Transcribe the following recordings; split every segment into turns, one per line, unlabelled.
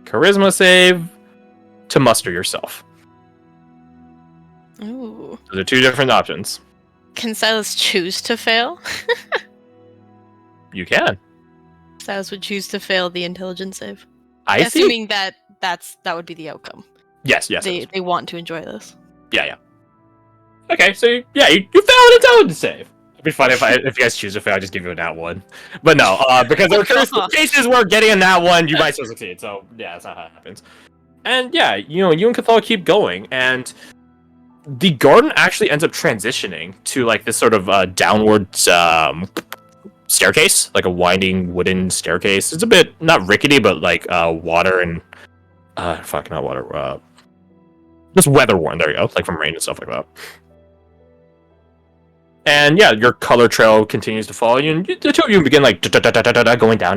charisma save to muster yourself.
Ooh.
Those are two different options.
Can Silas choose to fail?
You can.
Silas would choose to fail the intelligence save.
I see.
Assuming that would be the outcome.
Yes.
They want to enjoy this.
Yeah. Okay, so yeah, you failed an intelligence save. It'd be funny if you guys choose to fail, I just give you a nat 1. But no, because there are cases where getting a nat 1, you might still succeed. So yeah, that's not how it happens. And yeah, you and Cathal keep going, and the garden actually ends up transitioning to like this sort of downward staircase, like a winding wooden staircase. It's a bit not rickety, but like water and not water, just weather worn. There you go, like from rain and stuff like that. And yeah, your color trail continues to follow you, and the two of you begin like going down,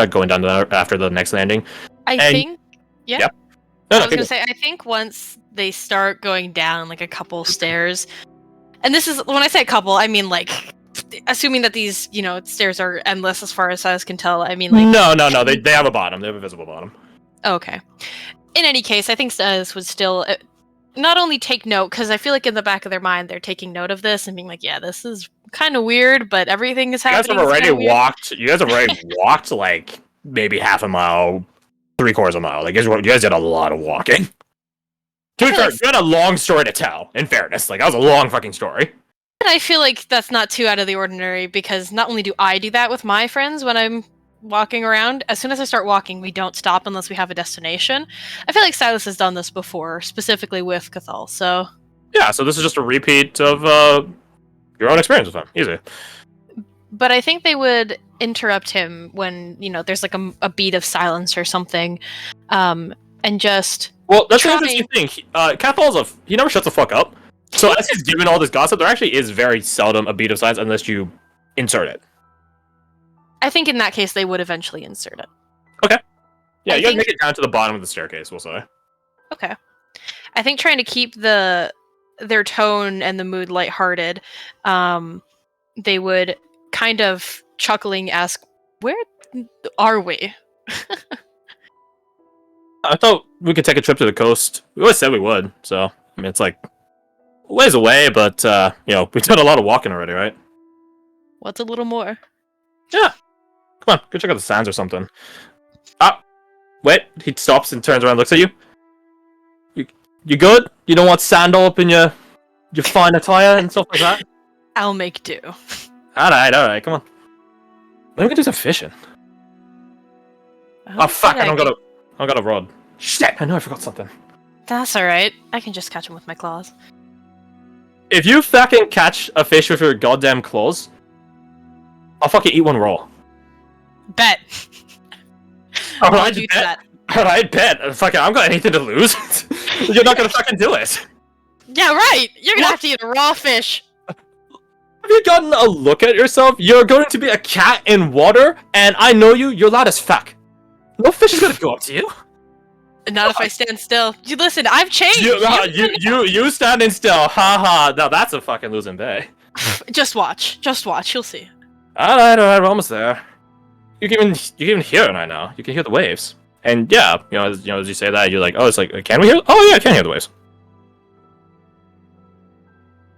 going down after the next landing.
I think.
I
was gonna say, I think once they start going down like a couple stairs, and this is when I say a couple, I mean like, assuming that these stairs are endless as far as I can tell. I mean like
no, they have a bottom. They have a visible bottom.
Okay. In any case, I think Silas would still not only take note, because I feel like in the back of their mind they're taking note of this and being like, yeah, this is kind of weird, but everything is happening.
You guys have already walked like maybe half a mile, 3/4 of a mile. Like you guys did a lot of walking. To be fair, you had a long story to tell, in fairness. Like that was a long fucking story.
And I feel like that's not too out of the ordinary, because not only do I do that with my friends when I'm walking around, as soon as I start walking, we don't stop unless we have a destination. I feel like Silas has done this before, specifically with Cathal, so...
Yeah, so this is just a repeat of your own experience with him. Easy.
But I think they would interrupt him when, there's like a beat of silence or something, and just...
Well, that's the interesting thing. Cathal's he never shuts the fuck up. So as he's given all this gossip, there actually is very seldom a beat of silence unless you insert it.
I think in that case, they would eventually insert it.
Okay. Yeah, you guys make it down to the bottom of the staircase, we'll say.
Okay. I think trying to keep their tone and the mood lighthearted, they would kind of chuckling ask, "Where are we?"
I thought we could take a trip to the coast. We always said we would, so I mean it's like a ways away, but we've done a lot of walking already, right?
What's a little more?
Yeah. Come on, go check out the sands or something. Wait, he stops and turns around and looks at you. You good? You don't want sand all up in your fine attire and stuff like that?
I'll make do.
Alright, come on. Let me go do some fishing. Oh fuck, I don't got a rod. Shit, I know I forgot something.
That's alright. I can just catch him with my claws.
If you fucking catch a fish with your goddamn claws, I'll fucking eat one raw.
Bet.
Alright, bet. Alright, bet. Fucking, I haven't got anything to lose. You're not gonna fucking do it.
Yeah, right. You're gonna have to eat a raw fish.
Have you gotten a look at yourself? You're going to be a cat in water, and I know you're loud as fuck. No fish is gonna go up to you.
Not if I stand still. You listen, I've changed.
You standing still. Ha. Now that's a fucking losing day.
Just watch. You'll see.
Alright, we're almost there. You can even hear it right now. You can hear the waves. And yeah, as you say that, you're like, oh, it's like, can we hear? Oh yeah, I can hear the waves.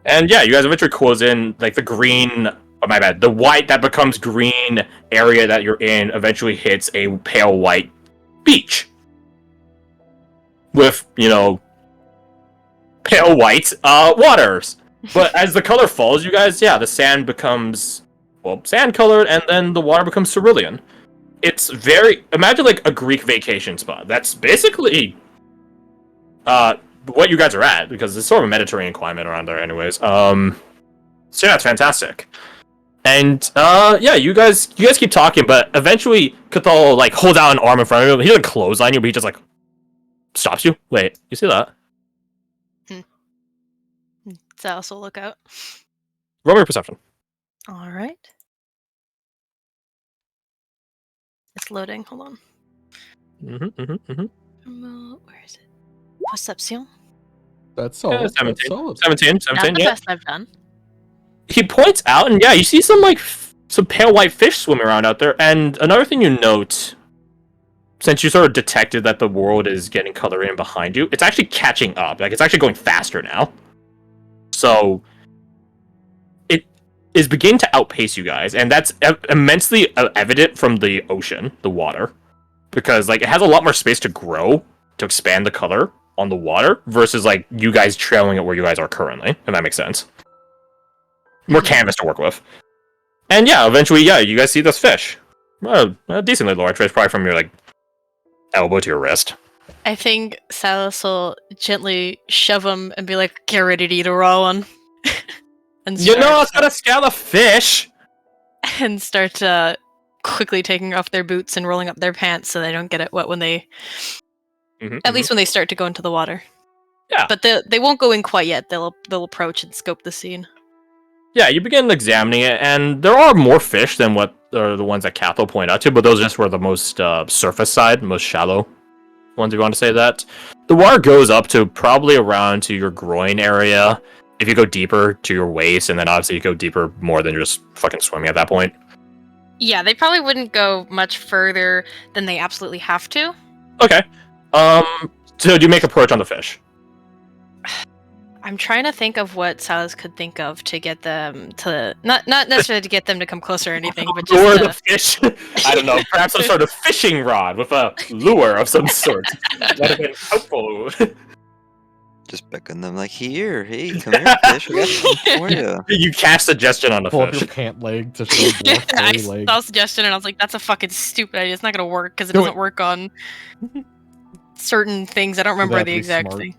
And yeah, you guys eventually close in, like the green, oh my bad, the white that becomes green area that you're in eventually hits a pale white beach. With, pale white waters. But as the color falls, you guys, yeah, the sand becomes, sand colored, and then the water becomes cerulean. It's imagine like a Greek vacation spot. That's basically what you guys are at, because it's sort of a Mediterranean climate around there anyways. So yeah, it's fantastic. And yeah, you guys keep talking, but eventually Cathal like holds out an arm in front of you. He doesn't clothesline you, but he just like stops you. Wait, you see that?
So also look out.
Roll me perception.
All right. It's loading. Hold on. Where is it? Perception.
That's solid.
17.
Not the
Yeah.
best I've done.
He points out, and yeah, you see some pale white fish swimming around out there. And another thing you note since you sort of detected that the world is getting colored in behind you, it's actually catching up. Like, it's actually going faster now. So, it is beginning to outpace you guys, and that's immensely evident from the ocean, the water, because like it has a lot more space to grow, to expand the color on the water, versus like you guys trailing at where you guys are currently, if that makes sense. More canvas to work with. And yeah, eventually, yeah, you guys see this fish. A decently large fish, probably from your like elbow to your wrist.
I think Silass will gently shove him and be like, "Get ready to eat a raw one." And
You know, it's gotta scale a fish.
and start quickly taking off their boots and rolling up their pants so they don't get it wet when they, at least when they start to go into the water.
Yeah,
but they won't go in quite yet. They'll approach and scope the scene.
Yeah, you begin examining it, and there are more fish than what are the ones that Cathal pointed out to, but those just were the most surface side, most shallow ones, if you want to say that. The water goes up to probably around to your groin area. If you go deeper, to your waist, and then obviously you go deeper more than just fucking swimming at that point.
Yeah, they probably wouldn't go much further than they absolutely have to.
Okay. So do you make approach on the fish?
I'm trying to think of what Silass could think of to get them to not necessarily to get them to come closer or anything, but just
lure the fish. I don't know, perhaps some sort of fishing rod with a lure of some sort. That would have been helpful.
Just beckon them like, here, hey, come here, fish. I got something for you.
You cast suggestion on the
Pull up
fish.
your pant leg to show more
I
furry leg.
saw a suggestion and I was like, that's a fucking stupid idea. It's not gonna work because it doesn't work on certain things. I don't remember the exact thing.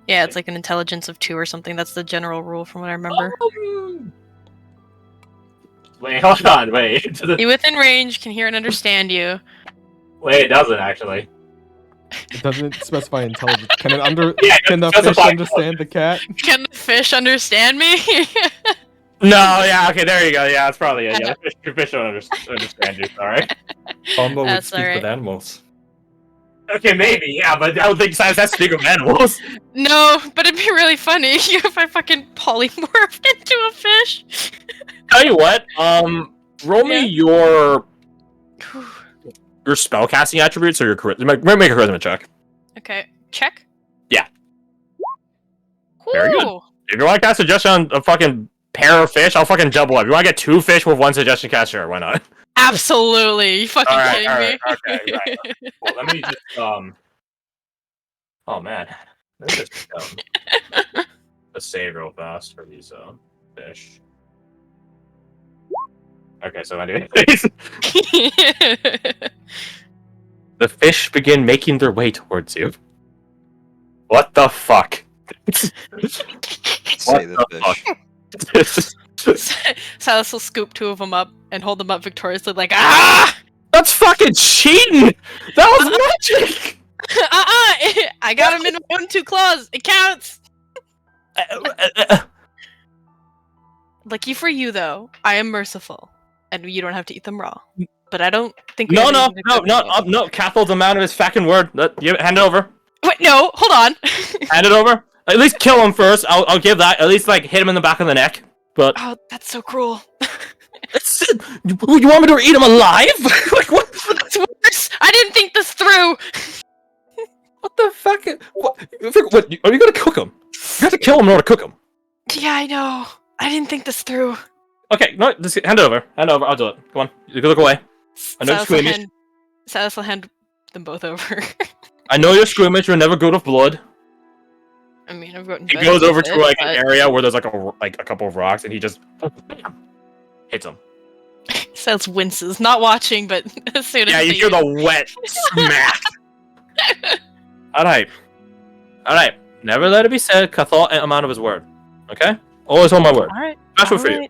Yeah, it's like an intelligence of 2 or something. That's the general rule from what I remember.
Wait, hold on, wait.
You within range can hear and understand you.
Wait, it doesn't actually.
It doesn't specify intelligence. Can it can the
doesn't
fish
specify
understand the cat?
Can the fish understand me?
No, yeah, okay, there you go. Yeah, that's probably it. Yeah, the fish don't understand you, sorry.
Combo would
That's
speak
alright.
with animals.
Okay, maybe, yeah, but I don't think science has to speak of animals.
No, but it'd be really funny if I fucking polymorphed into a fish.
Tell you what, roll me your spellcasting attributes or your charisma. Make a charisma check.
Okay, check?
Yeah. Very good.
Ooh.
If you want to cast suggestion on a fucking pair of fish, I'll fucking double up. If you want to get 2 fish with 1 suggestion cast, sure, why not?
Absolutely. You fucking kidding me?
Okay, right. Well, let me just, oh man. Let me just, let's save real fast for these, fish. Okay, so anyways. The fish begin making their way towards you. What the fuck?
Say
What
the
the
fish.
Silass will scoop 2 of them up and hold them up victoriously like, ah!
That's fucking cheating! That was magic!
I got him in my own 2 claws. It counts. Lucky for you, though, I am merciful, and you don't have to eat them raw. But I don't think.
No, Cathal's amount of his fucking word. Hand it over.
Wait, no, hold on.
Hand it over. At least kill him first. I'll give that. At least like hit him in the back of the neck. But
oh, that's so cruel.
You want me to eat him alive? Like what?
That's worse. I didn't think this through.
What the fuck? What? Are you gonna cook him? You have to kill him in order to cook him.
Yeah, I know. I didn't think this through.
Okay, no, just hand it over. Hand it over. I'll do it. Come on, you can look away. I know you're squeamish.
Silass will hand them both over.
I know you're squeamish. You're never good with blood.
I mean, I've gotten.
He goes over to like an area where there's like a couple of rocks, and he just hits him.
Silass winces, not watching, but as soon as
you hear the wet smack. All right. Never let it be said. Cathal amount of his word. Okay. Always hold my word.
All right.
Special for you.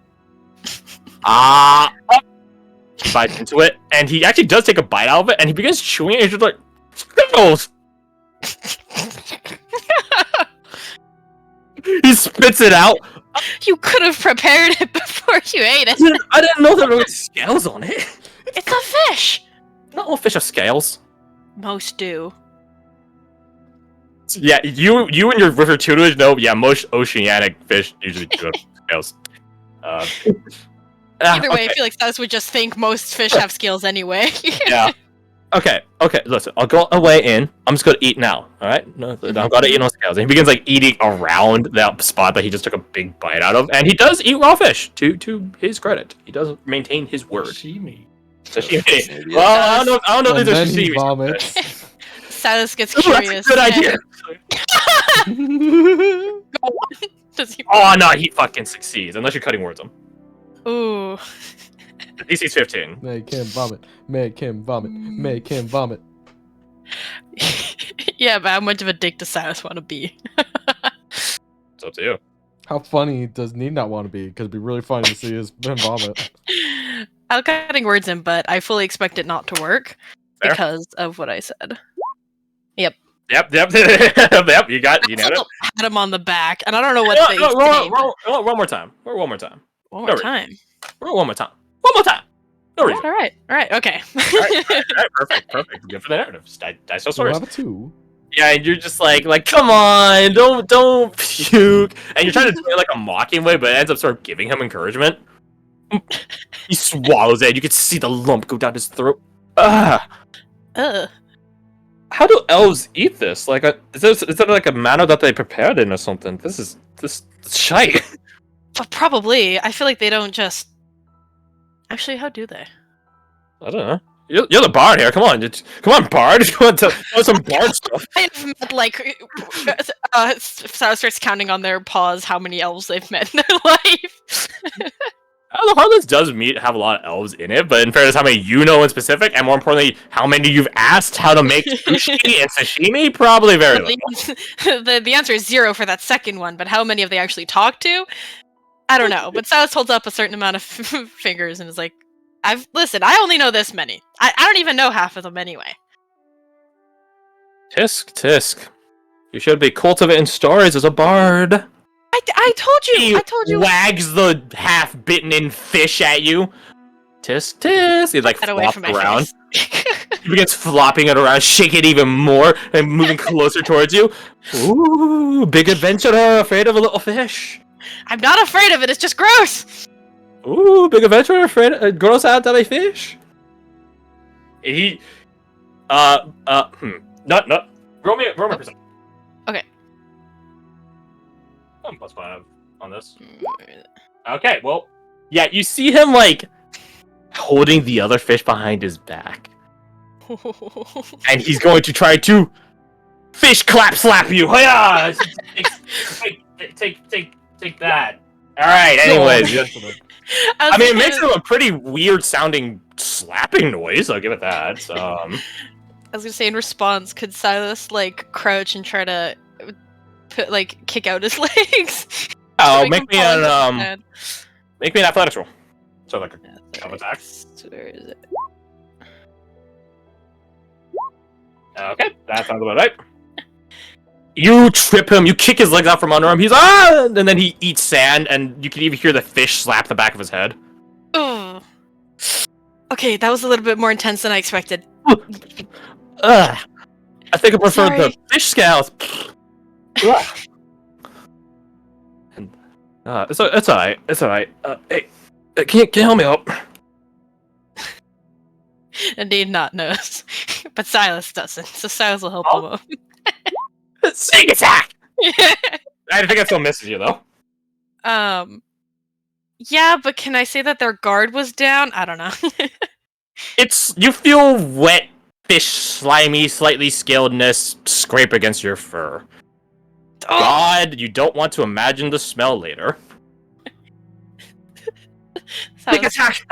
Bites into it, and he actually does take a bite out of it, and he begins chewing it. And he's just like, Skittles! He spits it out.
You could have prepared it before you ate it.
I didn't know there were scales on it.
It's a fish.
Not all fish have scales.
Most do.
Yeah, you and your river tutelage know. Yeah, most oceanic fish usually do have scales.
Either way, I feel like Silass would just think most fish have scales anyway.
Yeah. Okay, listen, I'll go away in. I'm just gonna eat now, alright? No, I'm gonna eat on scales. And he begins like eating around that spot that he just took a big bite out of. And he does eat raw fish, to his credit. He does maintain his word.
Sashimi.
Sashimi. Well, I don't know if
And
these are
then he
sashimi.
vomits.
Silas gets
Ooh,
curious.
that's a good idea.
Does he?
Oh no, he fucking succeeds, unless you're cutting words him.
Ooh.
The DC's 15.
Make him vomit. Make him vomit. Make him vomit.
Yeah, but how much of a dick does Silas want to be?
It's up to you.
How funny does Need not want to be? Because it'd be really funny to see his him vomit.
I'm cutting words in, but I fully expect it not to work
Fair.
because of what I said.
Yep. Yep. You got. You
I
nailed it.
also pat him on the back, and I don't know what they
No,
say.
roll one more time. Roll one more time.
One more time.
Roll one more time. One more time. No reason.
All right. Okay.
All right, perfect. Good for the narrative. Dice no
We'll
stories.
have a 2.
Yeah, and you're just like, come on, don't puke. And you're trying to do it like a mocking way, but it ends up sort of giving him encouragement. He swallows it. You can see the lump go down his throat. Ah. How do elves eat this? Like, is there like a manner that they prepared in or something? This shite.
But probably. I feel like they don't just. Actually, how do they?
I don't know. You're the bard here. Come on, bard. Come on, tell some bard stuff.
I've met like. Silas starts counting on their paws how many elves they've met in their life.
The Heartless does have a lot of elves in it, but in fairness, how many you know in specific, and more importantly, how many you've asked how to make sushi and sashimi, probably very little.
The answer is 0 for that second one, but how many have they actually talked to? I don't know. But Silas holds up a certain amount of fingers and is like, listen, I only know this many. I don't even know half of them anyway.
Tisk. You should be cultivating stories as a bard.
I told you.
He wags the half-bitten in fish at you. Tisk. He like
Get away
flops
from my
around.
face.
He begins flopping it around, shaking it even more, and moving closer towards you. Ooh, big adventurer, afraid of a little fish.
I'm not afraid of it. It's just gross.
Ooh, big adventurer, afraid of gross out of a fish. He, not. Roll me percent.
Okay.
I'm +5 on this. Okay, well, yeah, you see him like holding the other fish behind his back, and he's going to try to fish slap you. Hiya! Take that. All right. Anyways, I mean, it makes it a pretty weird sounding slapping noise. I'll give it that. So,
I was gonna say in response, could Silas like crouch and try to kick out his legs?
oh, make me an athletics roll. So like a attack.
Where is it?
Okay, that sounds about right. You trip him, you kick his legs out from under him, he's and then he eats sand, and you can even hear the fish slap the back of his head.
Ugh. Okay, that was a little bit more intense than I expected.
I think I prefer
Sorry.
the fish scales. It's alright. Hey, can you help me out?
Indeed, not knows, but Silas doesn't. So Silas will help him out.
Sneak attack! I think that still misses you though.
Yeah, but can I say that their guard was down? I don't know.
You feel wet fish, slimy, slightly scaledness scrape against your fur.
Oh!
God, you don't want to imagine the smell later. Sneak attack!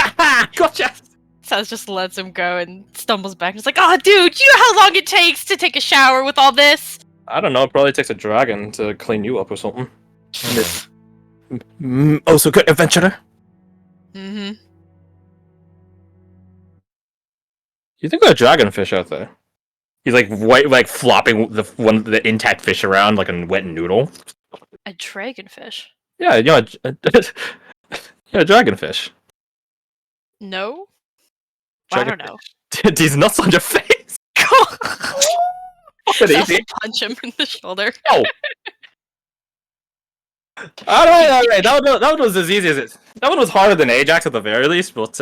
Gotcha!
Silas just lets him go and stumbles back. He's like, "Oh, dude, do you know how long it takes to take a shower with all this?"
I don't know, it probably takes a dragon to clean you up or something. Oh, so good adventurer.
Mm-hmm.
You think there's a dragonfish out there? He's like white, like flopping the intact fish around like a wet noodle.
A dragonfish?
Yeah, you know, a dragonfish.
No? Well, I don't know.
These nuts on your face.
Silas will punch him in the shoulder.
Oh. All right. That one was as easy as it. That one was harder than Ajax at the very least, but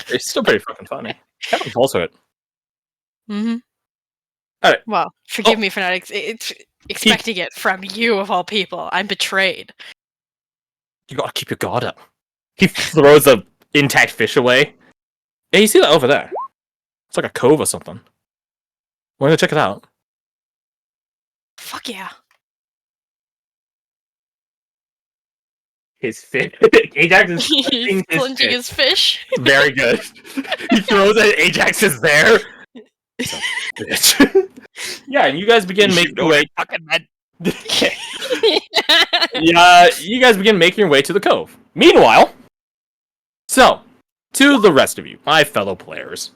it's still pretty fucking funny. Kind of false it.
Mm-hmm.
Alright.
Well, forgive me for not expecting it from you of all people. I'm betrayed.
You gotta keep your guard up. He throws a intact fish away. Hey, you see that over there? It's like a cove or something. Wanna go check it out?
Fuck yeah.
His fish. Ajax is
He's
clenching his
clenching
fish.
his fish.
Very good. He throws it. Ajax is there. Bitch. Yeah, and you guys begin making your way.
fucking men.
Yeah, you guys begin making your way to the cove. Meanwhile, so to the rest of you, my fellow players,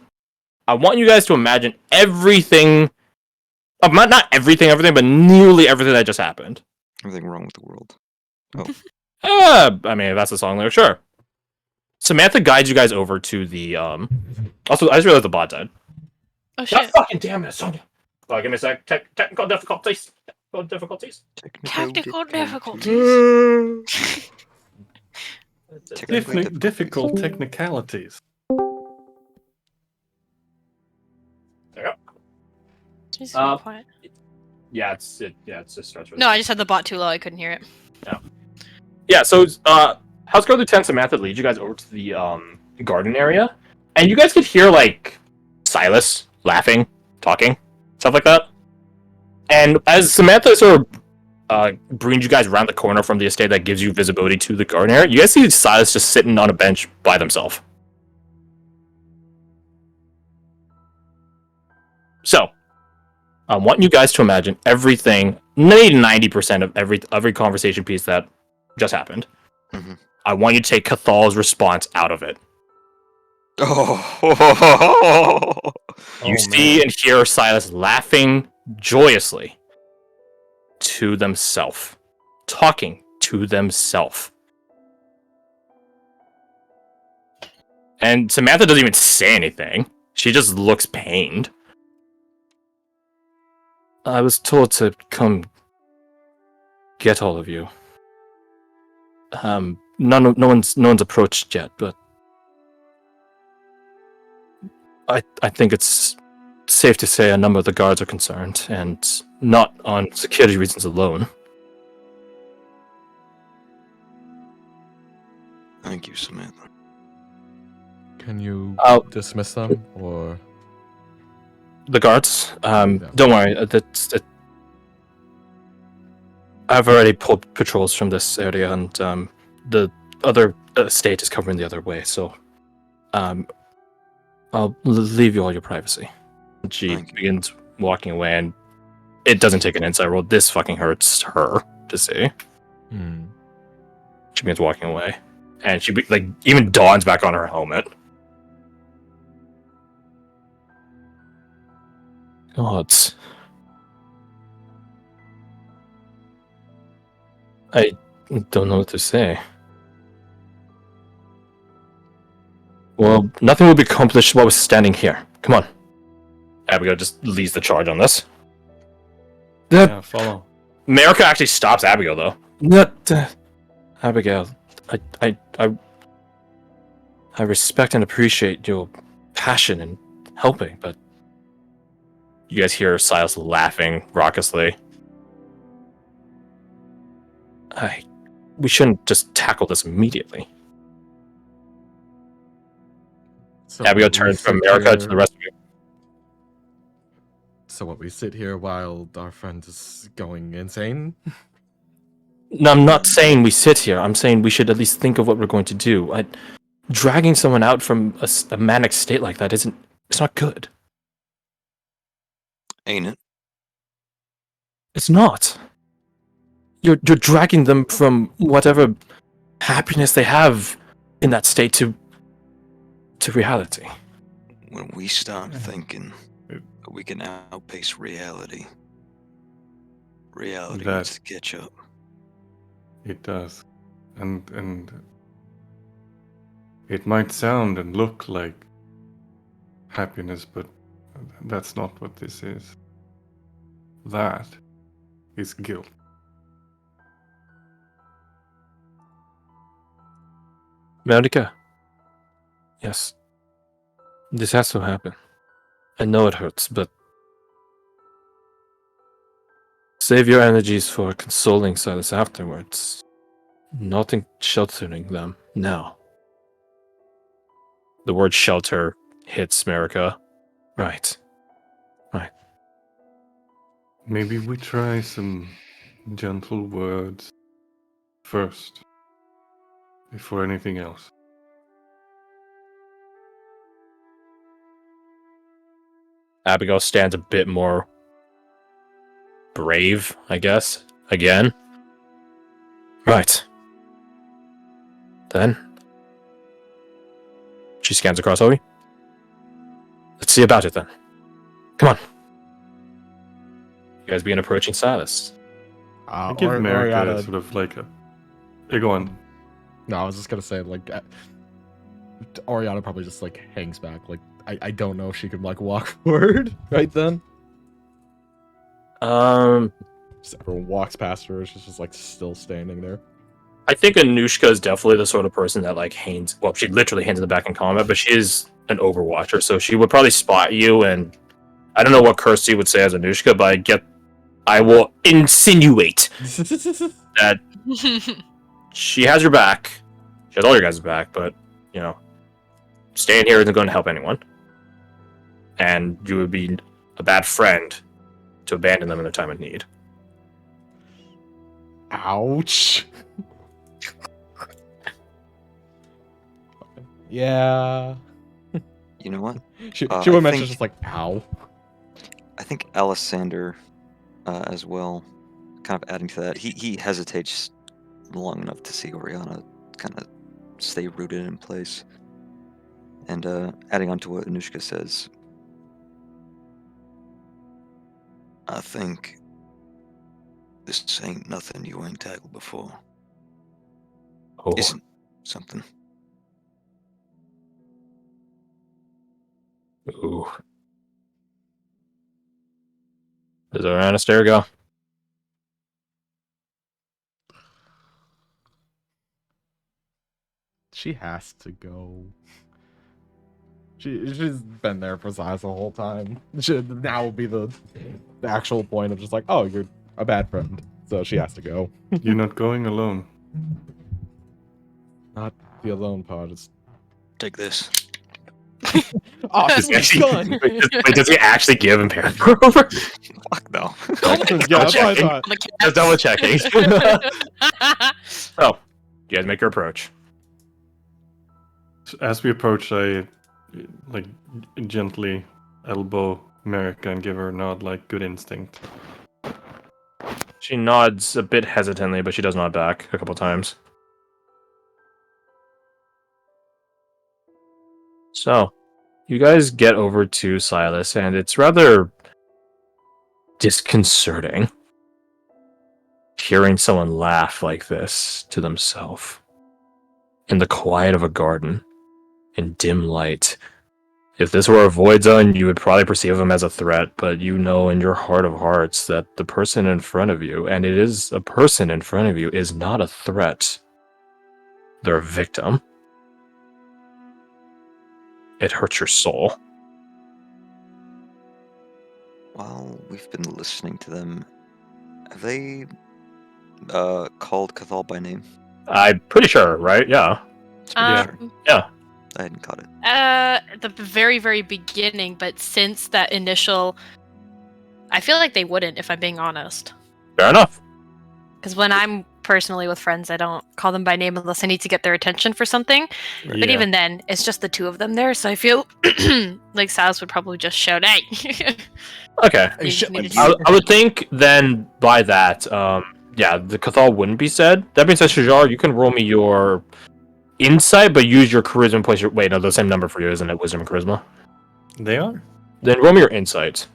I want you guys to imagine everything. Not everything, but nearly everything that just happened.
Everything wrong with the world.
I mean, if that's a song lyric, sure. Samantha guides you guys over to the Also, I just realized the bot died.
Oh shit.
God fucking damn it, Sonya. Oh, give me a sec. Technical difficulties.
Technical difficulties.
Difficult technicalities.
There you go.
Jesus, quiet.
Yeah, it just starts with
No, I just had the bot too low. I couldn't hear it.
Yeah, so House Guard Lieutenant Samantha leads you guys over to the garden area, and you guys could hear like Silass laughing, talking, stuff like that. And as Samantha sort of brings you guys around the corner from the estate that gives you visibility to the garden area, you guys see Silass just sitting on a bench by themselves. So, I want you guys to imagine everything, maybe 90% of every conversation piece that just happened.
Mhm.
I want you to take Cathal's response out of it.
Oh.
You see and hear Silass laughing joyously to themselves, talking to themselves. And Samantha doesn't even say anything. She just looks pained. I was told to come get all of you. No one's approached yet, but I think it's safe to say a number of the guards are concerned, and not on security reasons alone.
Thank you, Samantha.
Can you
Oh.
dismiss them, or
The guards? Don't worry. I've already pulled patrols from this area, and the other state is covering the other way, so I'll leave you all your privacy. She begins walking away, and it doesn't take an insight roll. This fucking hurts her to see. She begins walking away, and she even dawns back on her helmet. Gods. I don't know what to say. Well, nothing will be accomplished while we're standing here. Come on. Abigail just leads the charge on this.
yeah, follow?
America actually stops Abigail, though. Abigail, I respect and appreciate your passion in helping, but you guys hear Silas laughing raucously. We shouldn't just tackle this immediately.
So
Abigail
what, we
turns from
sit
America to
here-
the rest of you.
So what, we sit here while our friend is going insane?
No, I'm not saying we sit here. I'm saying we should at least think of what we're going to do. Dragging someone out from a manic state like that it's not good.
Ain't it?
It's not. You're dragging them from whatever happiness they have in that state to reality.
When we start thinking that we can outpace reality, reality
That-
needs to catch up.
It does. And it might sound and look like happiness, but that's not what this is. That is guilt.
Veronica. Yes. This has to happen. I know it hurts, but save your energies for consoling Silas afterwards. Not in sheltering them now. The word shelter hits Marika. Right.
Maybe we try some gentle words first, before anything else.
Abigail stands a bit more brave, I guess. Again. Right. Then she scans across Obi. Let's see about it then. Come on. You guys begin approaching Silas.
I give Marika sort of like a... Yeah, go on.
No, I was just gonna say, like, Oriana probably just, like, hangs back. Like, I don't know if she could, like, walk forward right then. Just everyone walks past her, she's just, like, still standing there.
I think Anushka is definitely the sort of person that, like, hangs... Well, she literally hangs in the back in combat, but she is an overwatcher, so she would probably spot you, and I don't know what Kirsty would say as Anushka, but I will insinuate that she has your back. She has all your guys' back, but, you know, staying here isn't going to help anyone. And you would be a bad friend to abandon them in a time of need.
Ouch. Yeah.
You know what?
She
I
would mention
think-
just like, ow.
I think Alessander as well, kind of adding to that. He hesitates long enough to see Oriana kind of stay rooted in place. And adding on to what Anushka says, I think this ain't nothing you ain't tackled before.
Oh,
Isn't something.
ooh. Does Oriana stay or go?
She has to go. She's been there for Silas the whole time. Now will be the actual point of just like, oh, you're a bad friend, so she has to go.
You're not going alone.
Not the alone part. It's
Take this.
oh,
Does he
she's
actually,
done.
wait, does he actually give him Paramour over?
Fuck no.
Yeah, that's what I
checking.
thought.
Just double checking. So, you guys make your approach.
As we approach, I like gently elbow Marika and give her a nod, like good instinct.
She nods a bit hesitantly, but she does nod back a couple times. So, you guys get over to Silas, and it's rather disconcerting hearing someone laugh like this to themselves in the quiet of a garden in dim light. If this were a void zone, you would probably perceive him as a threat, but you know in your heart of hearts that the person in front of you, and it is a person in front of you, is not a threat. They're a victim. It hurts your soul.
While we've been listening to them, have they called Cathal by name?
I'm pretty sure, right? Yeah.
Just making sure.
Yeah.
I hadn't caught it.
At the very, very beginning, but since that initial, I feel like they wouldn't, if I'm being honest.
Fair enough.
Because when I'm personally with friends, I don't call them by name unless I need to get their attention for something. But
Yeah.
even then, it's just the two of them there, so I feel like Silas would probably just shout, "Hey!"
Okay.
You
shit,
need
like,
to
I would think then by that, yeah, the Cathal wouldn't be said. That being said, Shajar, you can roll me your insight, but use your charisma and place your... Wait, no, the same number for you, isn't it? Wisdom and charisma?
They are.
Then roll me your insight.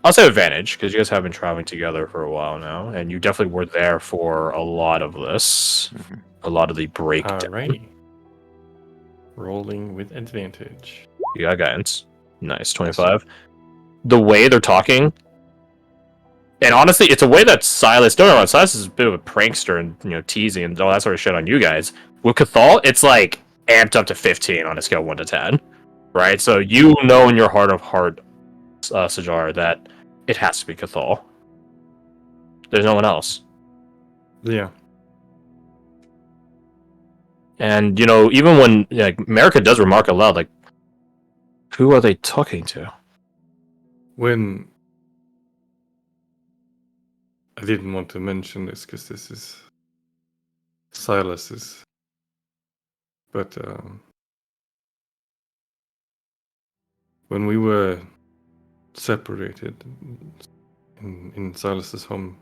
I'll say advantage, because you guys have been traveling together for a while now, and you definitely were there for a lot of this.
Mhm.
A lot of the breakdown.
Alrighty. Rolling with advantage.
You got guidance. Nice, 25. The way they're talking, and honestly, it's a way that Silas... Don't know, Silas is a bit of a prankster and, you know, teasing and all that sort of shit on you guys. With Cathal, it's like amped up to 15 on a scale of 1 to 10, right? So you know in your heart of heart, Sajar, that it has to be Cathal. There's no one else.
Yeah.
And, you know, even when, like, America does remark aloud, like, who are they talking to?
When I didn't want to mention this because this is Silass's, but when we were separated in Silas's home,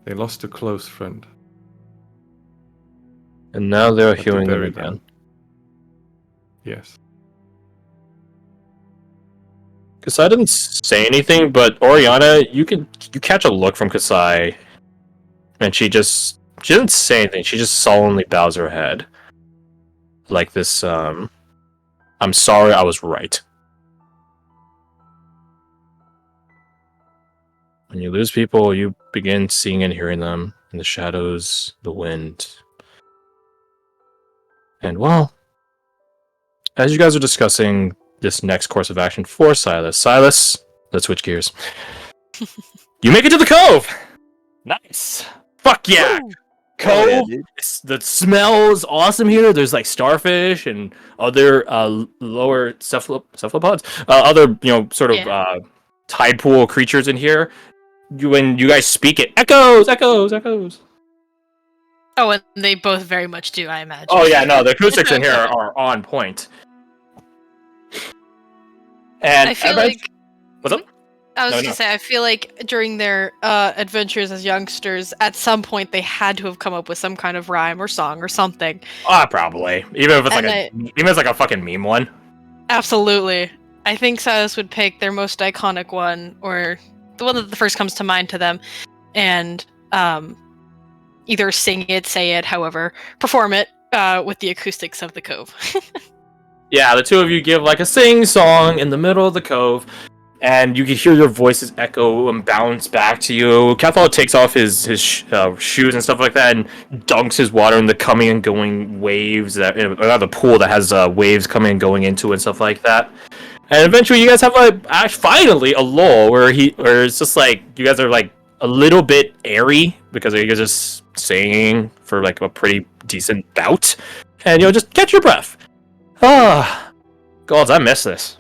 they lost a close friend.
And now they're
At the
hearing them
very
again.
end. Yes.
Because I didn't say anything, but Oriana, you catch a look from Kasai, and she didn't say anything. She just sullenly bows her head, like this. I'm sorry, I was right. When you lose people, you begin seeing and hearing them in the shadows, the wind, and well, as you guys are discussing this next course of action for Silass, let's switch gears. You make it to the cove! Nice! Fuck yeah!
Woo!
Cove!
Oh, yeah, dude.
The smell is awesome here. There's like starfish and other lower cephalopods. Other, you know, sort of tide pool creatures in here. When you guys speak, it echoes!
Oh, and they both very much do, I imagine.
Oh yeah, no, the acoustics in here are on point. And
I feel like...
What's up?
I was
No,
gonna
no.
say, I feel like during their adventures as youngsters, at some point they had to have come up with some kind of rhyme or song or something.
Probably. Even if it's even if it's like a fucking meme one.
Absolutely. I think Silas would pick their most iconic one, or the one that the first comes to mind to them, and either sing it, say it, however, perform it with the acoustics of the cove.
Yeah, the two of you give like a sing song in the middle of the cove, and you can hear your voices echo and bounce back to you. Cathal takes off his shoes and stuff like that, and dunks his water in the coming and going waves that, or the pool that has waves coming and going into it and stuff like that. And eventually, you guys have finally a lull where it's just like you guys are like a little bit airy because you guys are just singing for like a pretty decent bout, and just catch your breath. Ah, gods, I miss this.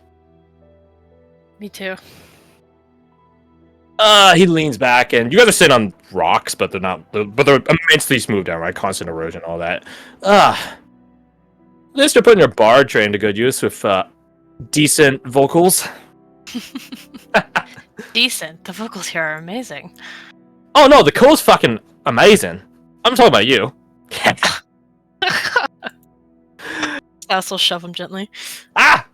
Me too.
He leans back, and you guys are sitting on rocks, but they're immensely smooth down, right? Constant erosion, all that. At least you're putting your bard training to good use with decent vocals.
Decent. The vocals here are amazing.
Oh no, the code's fucking amazing. I'm talking about you.
Silas will shove him gently.
Ah!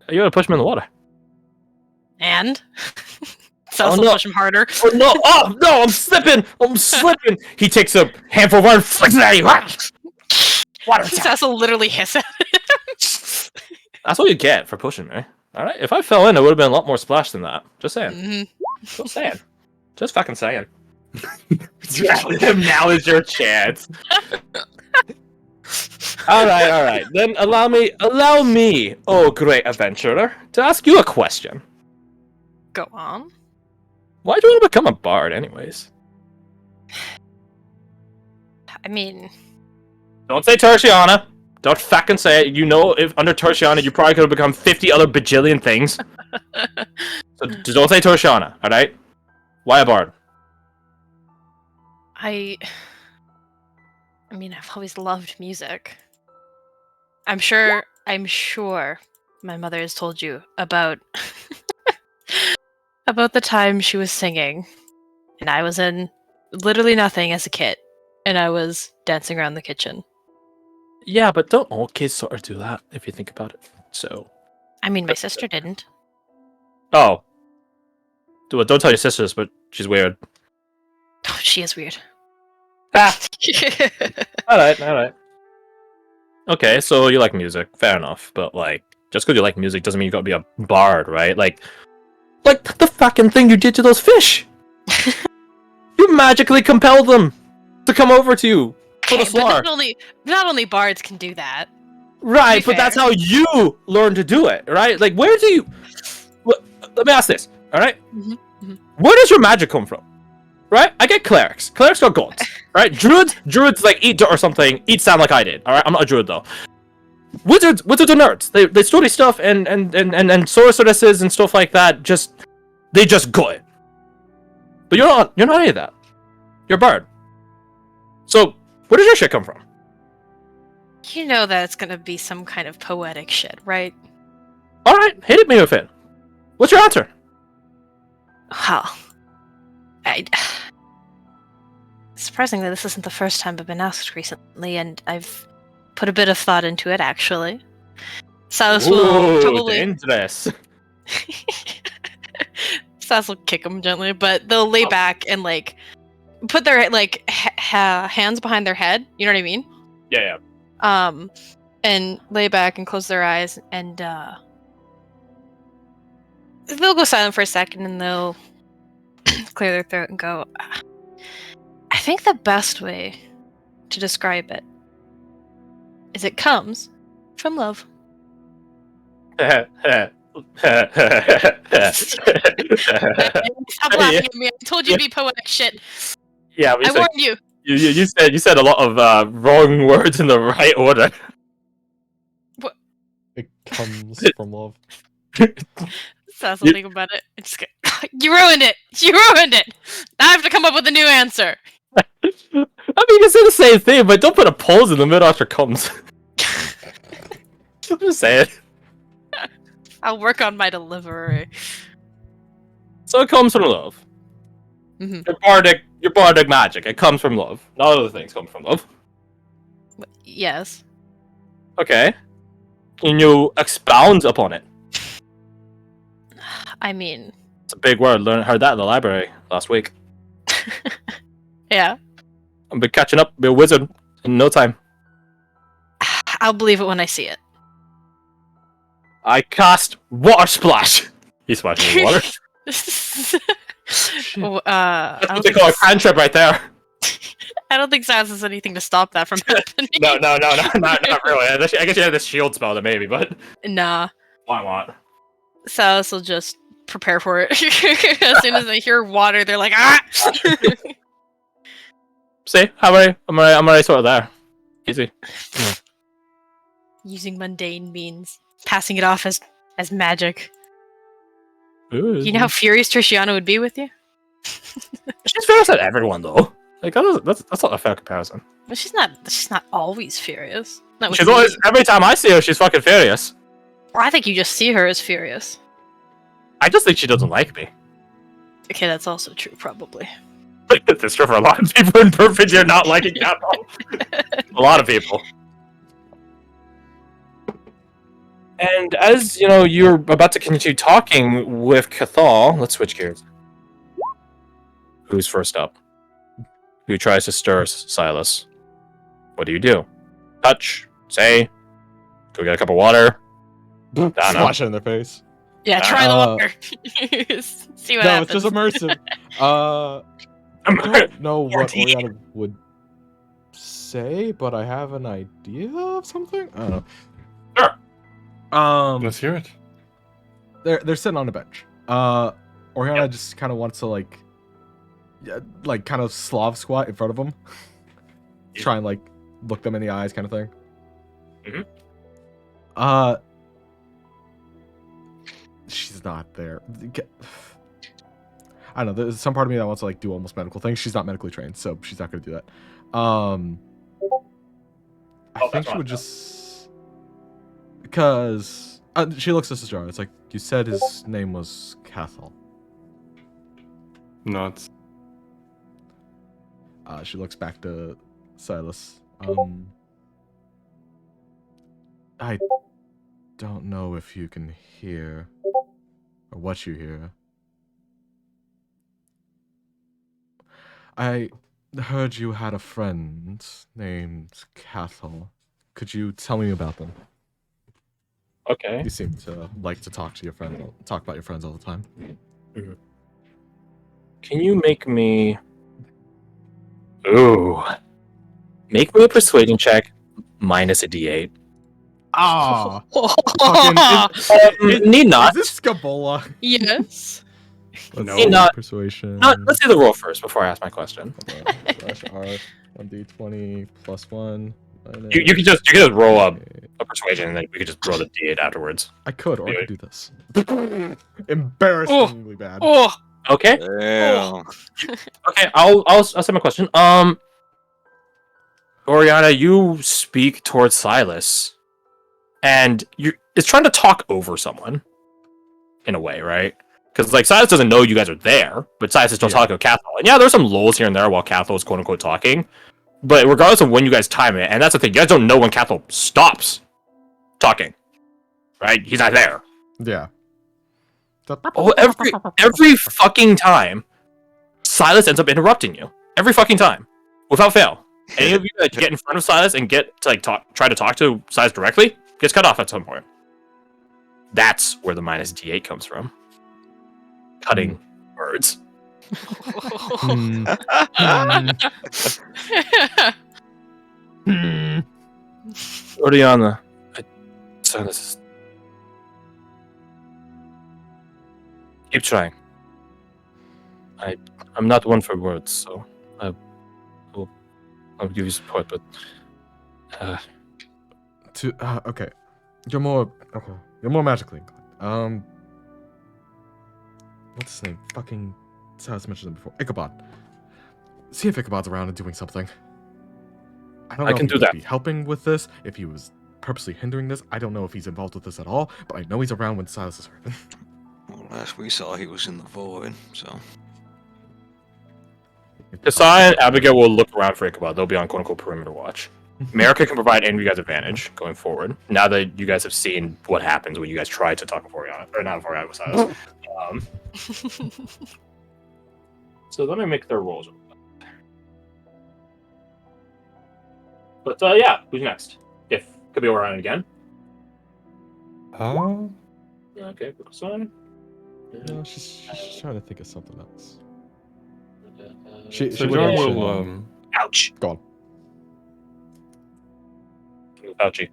You gotta push him in the water.
And? Silas
Oh,
will
no.
push him harder.
Oh no! Oh no! I'm slipping! He takes a handful of water and flicks it at you. Water attack.
Silas will literally hiss at him.
That's what you get for pushing me. Alright? If I fell in, it would have been a lot more splash than that. Just saying.
Mhm.
Just saying. Just fucking saying. Now is your chance. Alright. Then allow me, oh great adventurer, to ask you a question.
Go on.
Why do you want to become a bard anyways?
I mean,
Don't say Tertiana. Don't fucking say it. You know, if under Tertiana, you probably could have become 50 other bajillion things. So just don't say Tertiana, alright? Why a bard?
I mean, I've always loved music. I'm sure my mother has told you about about the time she was singing, and I was in literally nothing as a kid, and I was dancing around the kitchen.
Yeah, but don't all kids sort of do that, if you think about it. So...
I mean, my sister didn't.
Oh. Don't tell your sisters, but she's weird.
Oh, she is weird.
Ah! Alright. Okay, so you like music, fair enough, but like, just because you like music doesn't mean you gotta be a bard, right? Like the fucking thing you did to those fish! You magically compelled them to come over to you! for the
but
slur.
not only bards can do that.
Right,
be
but that's
fair.
how you learn to do it, right? Like, where do you... Let me ask this, alright?
Mhm, mhm.
Where does your magic come from? Right? I get clerics. Clerics got gods, right? Druids like eat dirt or something. Eat sand like I did, alright? I'm not a druid, though. Wizards are nerds. They study stuff and sorceresses and stuff like that. They just got it. But you're not any of that. You're a bard. So where does your shit come from?
You know that it's gonna be some kind of poetic shit, right?
All right, hit me with it. What's your answer?
Well, surprisingly, this isn't the first time I've been asked recently, and I've put a bit of thought into it, actually. Silass will probably...
dangerous.
Silass will kick them gently, but they'll lay back and, like, put their, like, hands behind their head, you know what I mean?
Yeah.
And lay back and close their eyes, and, they'll go silent for a second, and they'll clear their throat and go, I think the best way to describe it is it comes from love.
Stop
laughing at me. I told you to be poetic shit.
Yeah,
I warned you.
You said a lot of wrong words in the right order.
It comes from love.
Says something about it. You ruined it. You ruined it. Now I have to come up with a new answer.
I mean, you can say the same thing, but don't put a pause in the middle after comes. I'm just saying.
I'll work on my delivery.
So it comes from love.
Mm-hmm.
Your bardic magic. It comes from love. Not other things come from love.
Yes.
Okay. Can you expound upon it?
I mean...
It's a big word. Heard that in the library last week.
Yeah.
I'll be catching up. Be a wizard in no time.
I'll believe it when I see it.
I cast Water Splash. He's splashing water.
That's
That's what they call a cantrip right there.
I don't think Silass has anything to stop that from happening.
No, not really. I guess you have this shield spell that maybe, but
Nah.
why not?
Silass will just prepare for it. As soon as they hear water, they're like, ah!
See, I'm already sort of there. Easy.
Using mundane means. Passing it off as magic.
Ooh.
You know how furious Triciana would be with you?
She's furious at everyone though. Like that's not a fair comparison.
Well, she's not always furious. Not with
She's
me.
always every time I see her, she's fucking furious.
Or I think you just see her as furious.
I just think she doesn't like me.
Okay, that's also true, probably.
That's true for a lot of people in Perfect. You're not liking Cathal. A lot of people. And as you know, you're about to continue talking with Cathal. Let's switch gears. Who's first up? Who tries to stir Silass? What do you do? Touch? Say? Go get a cup of water?
Splash it in their face.
Yeah, try the water. See what happens.
It's just immersive. I don't know what Oriana would say, but I have an idea of something. I don't know.
Sure.
Let's hear it.
They're sitting on a bench. Oriana just kind of wants to like kind of Slav squat in front of them.
Yeah.
Try and like look them in the eyes, kind of thing.
Mhm.
She's not there. I don't know. There's some part of me that wants to like do almost medical things. She's not medically trained, so she's not going to do that. I think she would just because she looks at Sajara. It's like you said his name was Cathal.
No, it's
She looks back to Silass. I don't know if you can hear or what you hear. I heard you had a friend named Cathal. Could you tell me about them?
Okay.
You seem to like to talk about your friends all the time.
Can you make me... Ooh. Make me a persuasion check minus a d8.
Ah, fucking
Need not.
Is this Scabola?
Yes.
Let's
No.
see,
Not-
persuasion.
Let's do the roll first before I ask my question.
Hold on, /R 1d20 +1.
You can just roll a persuasion, and then we could just roll the d8 afterwards.
I could, or I could do this. Embarrassingly bad.
Oh,
Okay.
Damn.
Okay. I'll say my question. Oriana, you speak towards Silas, and it's trying to talk over someone, in a way, right? Because like Silas doesn't know you guys are there, but Silas is still talking with Cathal. And yeah, there's some lulls here and there while Cathal is quote unquote talking. But regardless of when you guys time it, and that's the thing, you guys don't know when Cathal stops talking, right? He's not there.
Yeah.
Oh, every fucking time, Silas ends up interrupting you. Every fucking time, without fail. Any of you that get in front of Silas and get to like try to talk to Silas directly gets cut off at some point. That's where the minus d8 comes from. Cutting words.
Hmm.
Oriana, Silas is... Keep trying. I'm not one for words, so I'll give you support, but
Okay. You're more magically inclined. What's his name? Fucking Silas mentioned him before. Ichabod. See if Ichabod's around and doing something. I don't know
can
if
do
he would
that.
be helping with this, if he was purposely hindering this. I don't know if he's involved with this at all, but I know he's around when Silas is hurting.
Well, last we saw, he was in the void, so.
Kasai and Abigail will look around for Ichabod. They'll be on quote unquote perimeter watch. America can provide any of you guys advantage going forward. Now that you guys have seen what happens when you guys try to talk with Oriana, or not with Oriana, with Silas. So let me make their rolls. But yeah, who's next? If could be Oriana again. Okay, Kasai.
No, she's trying to think of something else.
So
She
Jar
would
will
Ouch.
Go on.
Fauci.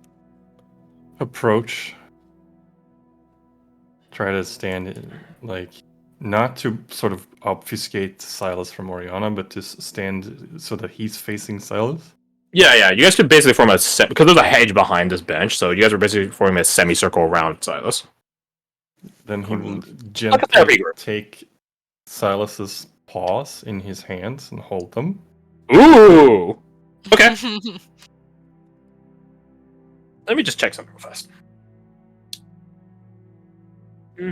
approach, try to stand in, like, not to sort of obfuscate Silas from Oriana, but to stand so that he's facing Silas.
Yeah. You guys could basically form a set because there's a hedge behind this bench, so you guys are basically forming a semicircle around Silas.
Then he will
Like a therapy
gently
group.
take Silas's paws in his hands and hold them.
Ooh. Okay. Let me just check something real fast. I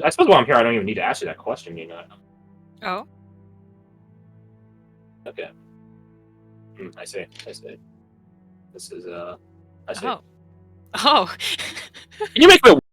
suppose while I'm here, I don't even need to ask you that question, you know.
Oh.
Okay. I see. This is I see.
Oh. Oh.
Can you make me a